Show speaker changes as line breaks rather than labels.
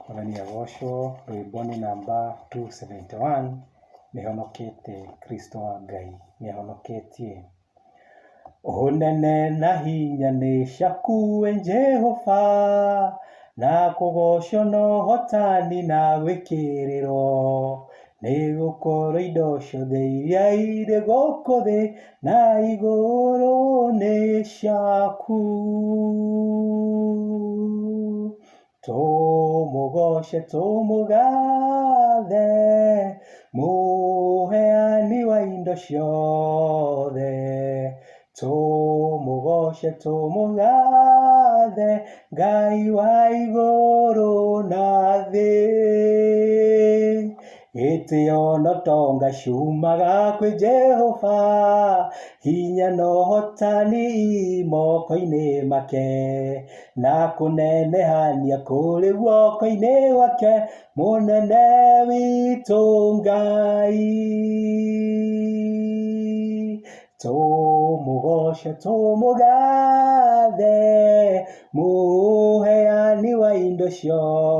Mwathani agocwo. Rwĩmbo nĩ namba 271 nĩhonokete Kristo wa Ngai nĩahonoketie. Ũnene na hinya nĩ ciaku we Jehova, na kũgocwo na ũhotani na gwĩkĩrĩrwo, nĩ gũkorwo indo ciothe iria irĩ gũkũ thĩ na igũrũ nĩ ciaku. Tũmũgoce tũmũgathe, mũheani wa indo ciothe. Tũmũgoce tũmũgathe, Ngai wa igũrũ na thĩ. Gĩtĩo na ũtonga ciumaga kwĩ Jehova, hinya na ũhotani moko-inĩ make, na kũnenehania kũrĩ guoko-inĩ gwake, mũnene witũ Ngai. Tũmũgoce tũmũgathe, mũheani wa indo ciothe.